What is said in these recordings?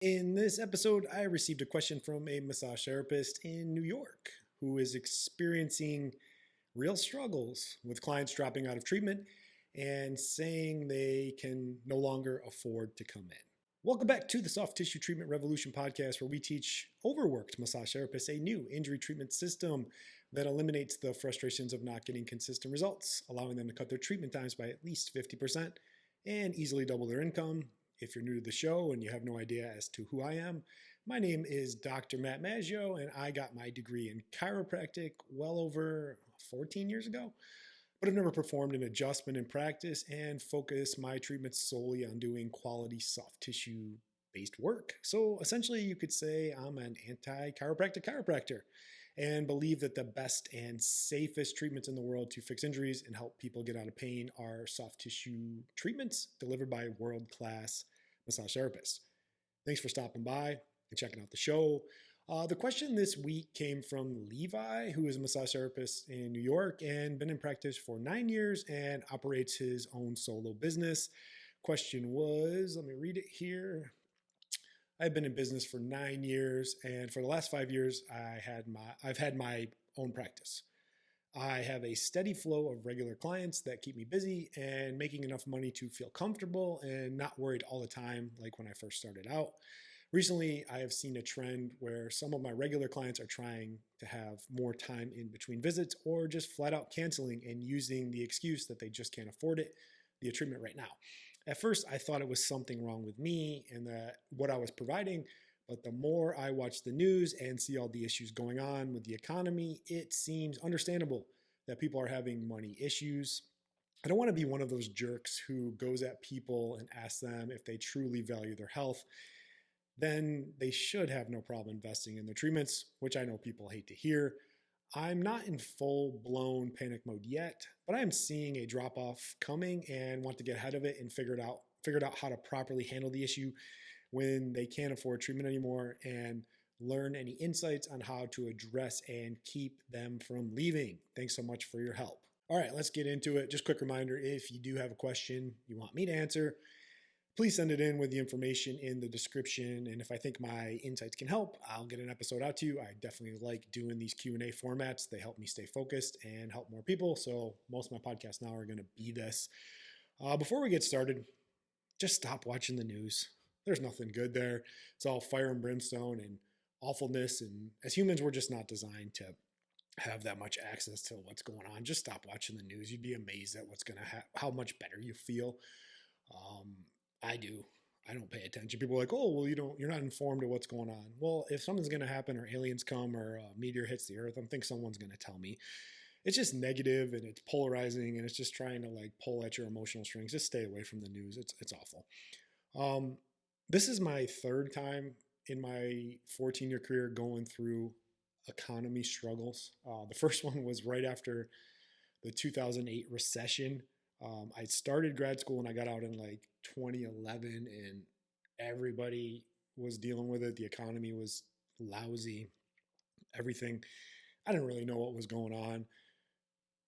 In this episode, I received a question from a massage therapist in New York who is experiencing real struggles with clients dropping out of treatment and saying they can no longer afford to come in. Welcome back to the Soft Tissue Treatment Revolution podcast, where we teach overworked massage therapists a new injury treatment system that eliminates the frustrations of not getting consistent results, allowing them to cut their treatment times by at least 50% and easily double their income. If you're new to the show and you have no idea as to who I am, my name is Dr. Matt Maggio, and I got my degree in chiropractic well over 14 years ago, but I've never performed an adjustment in practice and focus my treatments solely on doing quality soft tissue based work. So essentially, you could say I'm an anti chiropractic chiropractor and believe that the best and safest treatments in the world to fix injuries and help people get out of pain are soft tissue treatments delivered by world class massage therapists. Thanks for stopping by and checking out the show. The question this week came from Levi, who is a massage therapist in New York and been in practice for 9 years and operates his own solo business. Question was, let me read it here. I've been in business for 9 years, and for the last 5 years, I've had my own practice. I have a steady flow of regular clients that keep me busy and making enough money to feel comfortable and not worried all the time, like when I first started out. Recently, I have seen a trend where some of my regular clients are trying to have more time in between visits or just flat out canceling and using the excuse that they just can't afford it, the treatment right now. At first, I thought it was something wrong with me and that what I was providing, but the more I watch the news and see all the issues going on with the economy, it seems understandable that people are having money issues. I don't want to be one of those jerks who goes at people and asks them if they truly value their health. Then they should have no problem investing in their treatments, which I know people hate to hear. I'm not in full blown panic mode yet, but I am seeing a drop off coming and want to get ahead of it and figured out how to properly handle the issue when they can't afford treatment anymore and learn any insights on how to address and keep them from leaving. Thanks so much for your help. All right, let's get into it. Just quick reminder, if you do have a question you want me to answer, please send it in with the information in the description. And if I think my insights can help, I'll get an episode out to you. I definitely like doing these Q&A formats. They help me stay focused and help more people. So most of my podcasts now are going to be this. Before we get started, just stop watching the news. There's nothing good there. It's all fire and brimstone and awfulness. And as humans, we're just not designed to have that much access to what's going on. Just stop watching the news. You'd be amazed at how much better you feel. I do. I don't pay attention. People are like, oh, well, you're not informed of what's going on. Well, if something's going to happen or aliens come or a meteor hits the earth, I think someone's going to tell me. It's just negative and it's polarizing and it's just trying to like pull at your emotional strings. Just stay away from the news. It's awful. This is my third time in my 14-year career going through economy struggles. The first one was right after the 2008 recession. I started grad school and I got out in like 2011 and everybody was dealing with it. The economy was lousy, everything. I didn't really know what was going on,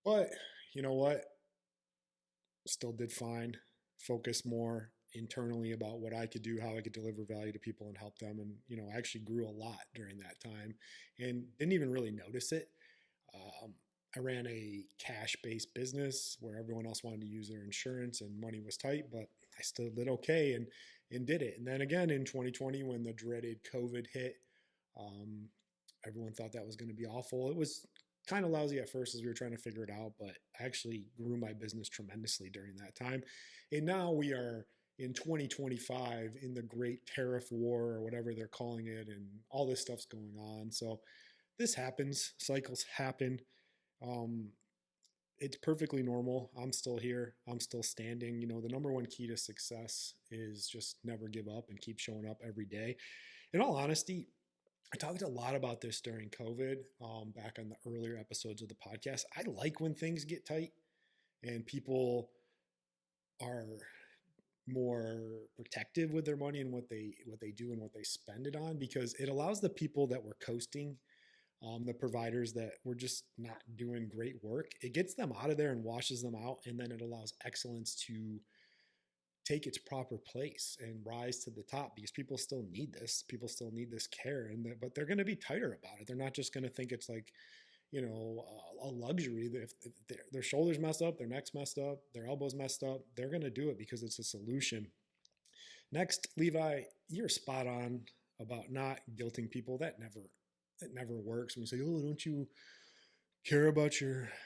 but you know what? Still did fine. Focus more internally about what I could do, how I could deliver value to people and help them. And, I actually grew a lot during that time and didn't even really notice it. I ran a cash-based business where everyone else wanted to use their insurance and money was tight, but I still did okay and did it. And then again in 2020, when the dreaded COVID hit, everyone thought that was going to be awful. It was kind of lousy at first as we were trying to figure it out, but I actually grew my business tremendously during that time. And now we are in 2025 in the great tariff war or whatever they're calling it, and all this stuff's going on. So this happens, cycles happen. It's perfectly normal. I'm still here. I'm still standing. The number one key to success is just never give up and keep showing up every day. In all honesty, I talked a lot about this during COVID, back on the earlier episodes of the podcast. I like when things get tight and people are more protective with their money and what they do and what they spend it on, because it allows the people that were coasting, the providers that were just not doing great work, it gets them out of there and washes them out. And then it allows excellence to take its proper place and rise to the top, because people still need this. People still need this care, but they're going to be tighter about it. They're not just going to think it's like, a luxury. If their shoulders messed up, their neck's messed up, their elbows messed up, they're going to do it because it's a solution. Next, Levi, you're spot on about not guilting people. That never works. When you say, "Oh, don't you care about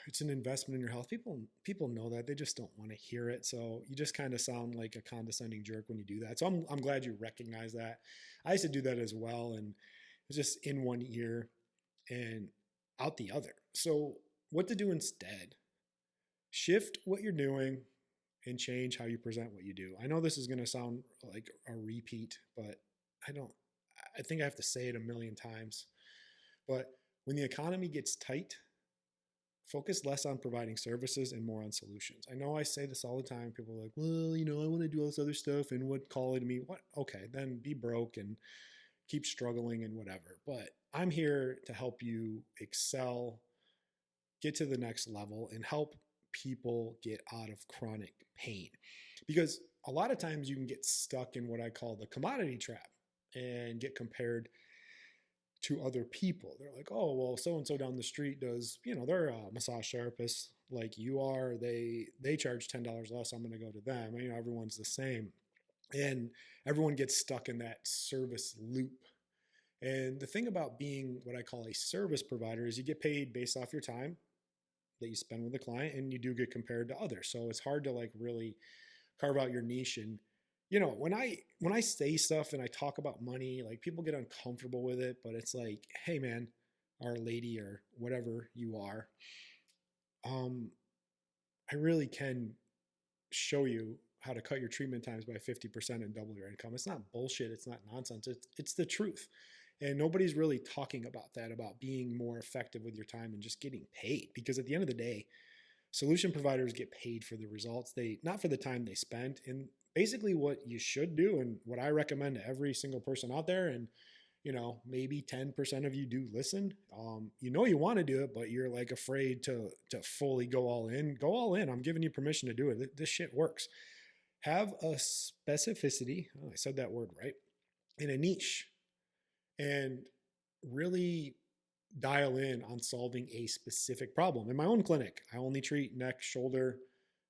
it's an investment in your health." People know that. They just don't want to hear it. So you just kind of sound like a condescending jerk when you do that. So I'm glad you recognize that. I used to do that as well, and it was just in one ear and out the other. So what to do instead? Shift what you're doing and change how you present what you do. I know this is going to sound like a repeat, but I think I have to say it a million times. But when the economy gets tight, focus less on providing services and more on solutions. I know I say this all the time. People are like, well, I want to do all this other stuff and what call it to me? What? Okay, then be broke and keep struggling and whatever. But I'm here to help you excel, get to the next level, and help people get out of chronic pain. Because a lot of times you can get stuck in what I call the commodity trap and get compared to other people. They're like, oh, well, so-and-so down the street does, they're a massage therapist like you are. They charge $10 less. I'm going to go to them. Everyone's the same. And everyone gets stuck in that service loop. And the thing about being what I call a service provider is you get paid based off your time that you spend with the client, and you do get compared to others. So it's hard to like really carve out your niche. And when I say stuff and I talk about money, like people get uncomfortable with it, but it's like, hey man, or lady, or whatever you are, I really can show you how to cut your treatment times by 50% and double your income. It's not bullshit. It's not nonsense. It's the truth. And nobody's really talking about that, about being more effective with your time and just getting paid. Because at the end of the day, solution providers get paid for the results, not for the time they spent. And basically what you should do, and what I recommend to every single person out there, and maybe 10% of you do listen, you want to do it, but you're like afraid to fully go all in. Go all in. I'm giving you permission to do it. This shit works. Have a specificity, I said that word right, in a niche, and really dial in on solving a specific problem. In my own clinic, I only treat neck, shoulder,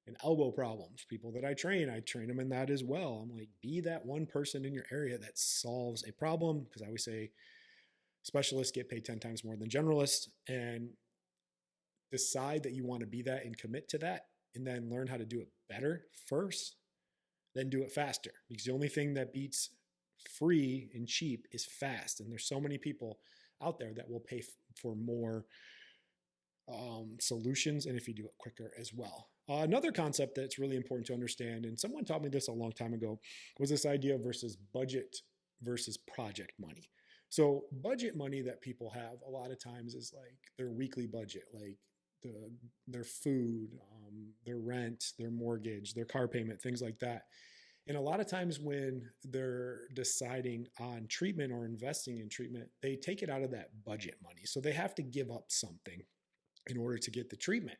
and elbow problems. People that I train them in that as well. I'm like, be that one person in your area that solves a problem, because I always say specialists get paid 10 times more than generalists. And decide that you want to be that and commit to that, and then learn how to do it better first, then do it faster. Because the only thing that beats free and cheap is fast. And there's so many people out there that will pay for more solutions, and if you do it quicker as well. Another concept that's really important to understand, and someone taught me this a long time ago, was this idea versus budget versus project money. So budget money that people have a lot of times is like their weekly budget, like their food, their rent, their mortgage, their car payment, things like that. And a lot of times when they're deciding on treatment or investing in treatment, they take it out of that budget money. So they have to give up something in order to get the treatment.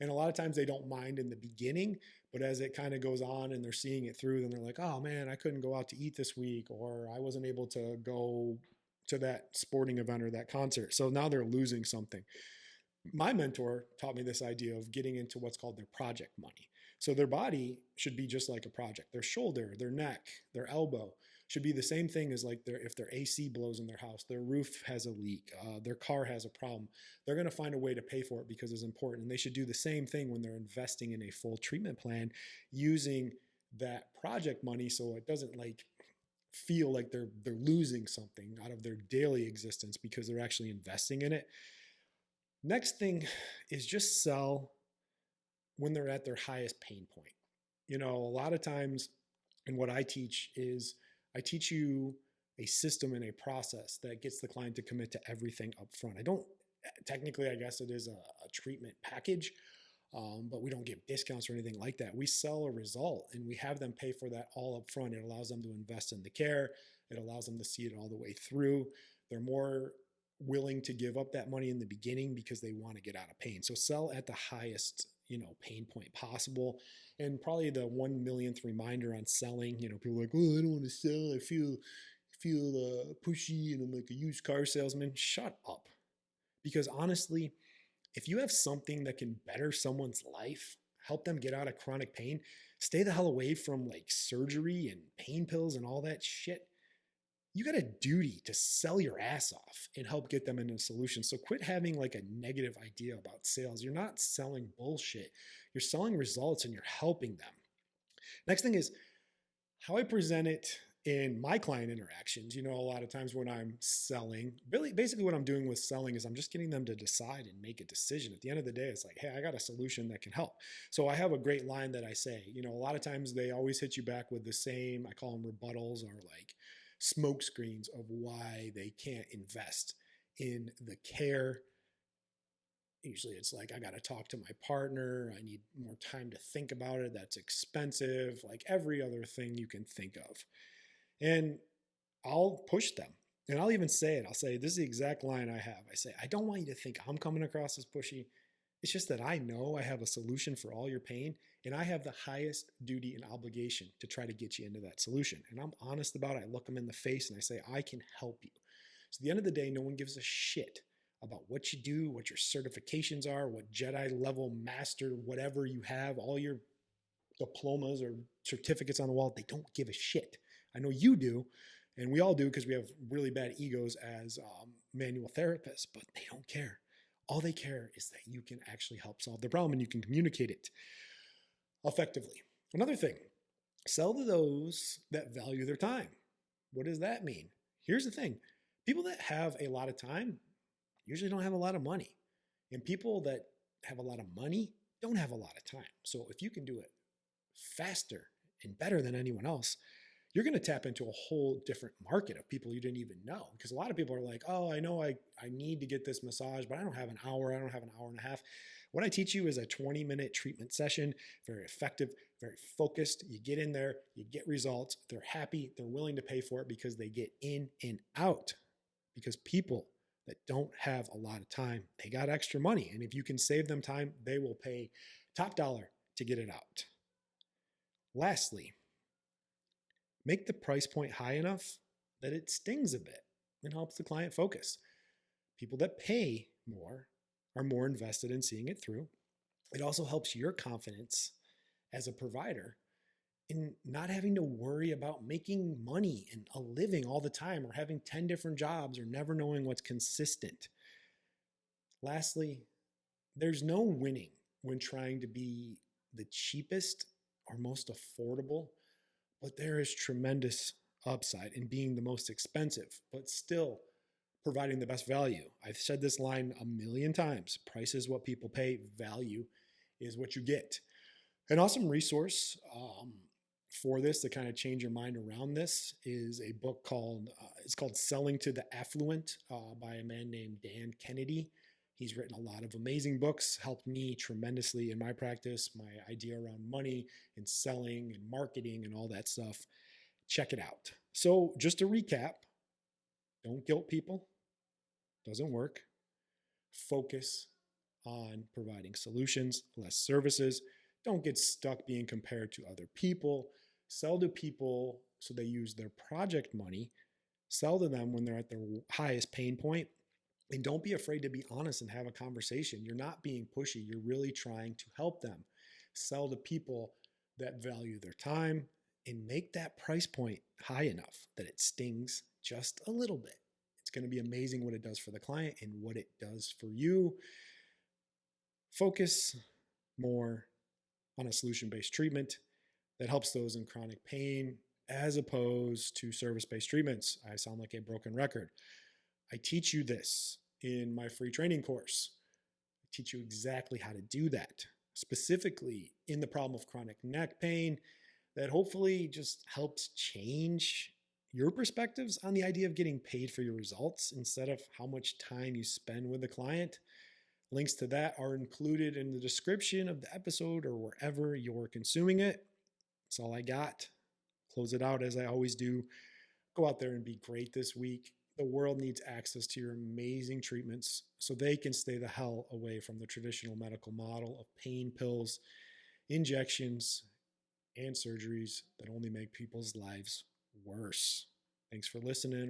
And a lot of times they don't mind in the beginning, but as it kind of goes on and they're seeing it through, then they're like, oh man, I couldn't go out to eat this week, or I wasn't able to go to that sporting event or that concert. So now they're losing something. My mentor taught me this idea of getting into what's called their project money. So their body should be just like a project. Their shoulder, their neck, their elbow should be the same thing as like if their AC blows in their house, their roof has a leak, their car has a problem. They're going to find a way to pay for it because it's important. And they should do the same thing when they're investing in a full treatment plan, using that project money so it doesn't like feel like they're losing something out of their daily existence because they're actually investing in it. Next thing is just sell when they're at their highest pain point. A lot of times, and what I teach is I teach you a system and a process that gets the client to commit to everything up front. Technically, I guess it is a treatment package, but we don't give discounts or anything like that. We sell a result and we have them pay for that all up front. It allows them to invest in the care. It allows them to see it all the way through. They're more willing to give up that money in the beginning because they want to get out of pain. So sell at the highest pain point possible. And probably the 1 millionth reminder on selling, people are like, oh, I don't want to sell. I feel pushy and I'm like a used car salesman. Shut up. Because honestly, if you have something that can better someone's life, help them get out of chronic pain, stay the hell away from like surgery and pain pills and all that shit. You got a duty to sell your ass off and help get them into a solution. So quit having like a negative idea about sales. You're not selling bullshit. You're selling results and you're helping them. Next thing is how I present it in my client interactions. A lot of times when I'm selling, really basically what I'm doing with selling is I'm just getting them to decide and make a decision. At the end of the day, it's like, hey, I got a solution that can help. So I have a great line that I say, a lot of times they always hit you back with the same, I call them rebuttals or like smoke screens of why they can't invest in the care. Usually it's like, I got to talk to my partner. I need more time to think about it. That's expensive, like every other thing you can think of. And I'll push them. And I'll even say it. I'll say, this is the exact line I have. I say, I don't want you to think I'm coming across as pushy. It's just that I know I have a solution for all your pain, and I have the highest duty and obligation to try to get you into that solution. And I'm honest about it. I look them in the face and I say, I can help you. So at the end of the day, no one gives a shit about what you do, what your certifications are, what Jedi level master, whatever you have, all your diplomas or certificates on the wall. They don't give a shit. I know you do, and we all do because we have really bad egos as manual therapists, but they don't care. All they care is that you can actually help solve the problem and you can communicate it effectively. Another thing, sell to those that value their time. What does that mean? Here's the thing. People that have a lot of time usually don't have a lot of money. And people that have a lot of money don't have a lot of time. So if you can do it faster and better than anyone else, you're going to tap into a whole different market of people you didn't even know. Because a lot of people are like, oh, I know I need to get this massage, but I don't have an hour. I don't have an hour and a half. What I teach you is a 20-minute treatment session, very effective, very focused. You get in there, you get results. They're happy. They're willing to pay for it because they get in and out. Because people that don't have a lot of time, they got extra money. And if you can save them time, they will pay top dollar to get it out. Lastly, make the price point high enough that it stings a bit and helps the client focus. People that pay more are more invested in seeing it through. It also helps your confidence as a provider in not having to worry about making money and a living all the time or having 10 different jobs or never knowing what's consistent. Lastly, there's no winning when trying to be the cheapest or most affordable, but there is tremendous upside in being the most expensive, but still providing the best value. I've said this line a million times. Price is what people pay. Value is what you get. An awesome resource for this to kind of change your mind around this is a book called, it's called Selling to the Affluent by a man named Dan Kennedy. He's written a lot of amazing books, helped me tremendously in my practice, my idea around money and selling and marketing and all that stuff. Check it out. So just to recap, don't guilt people. Doesn't work. Focus on providing solutions, less services. Don't get stuck being compared to other people. Sell to people so they use their project money. Sell to them when they're at their highest pain point. And don't be afraid to be honest and have a conversation. You're not being pushy. You're really trying to help them. Sell to people that value their time and make that price point high enough that it stings just a little bit. It's going to be amazing what it does for the client and what it does for you. Focus more on a solution-based treatment that helps those in chronic pain as opposed to service-based treatments. I sound like a broken record. I teach you this in my free training course. I teach you exactly how to do that, specifically in the problem of chronic neck pain, that hopefully just helps change your perspectives on the idea of getting paid for your results instead of how much time you spend with the client. Links to that are included in the description of the episode or wherever you're consuming it. That's all I got. Close it out as I always do. Go out there and be great this week. The world needs access to your amazing treatments so they can stay the hell away from the traditional medical model of pain pills, injections, and surgeries that only make people's lives worse. Thanks for listening.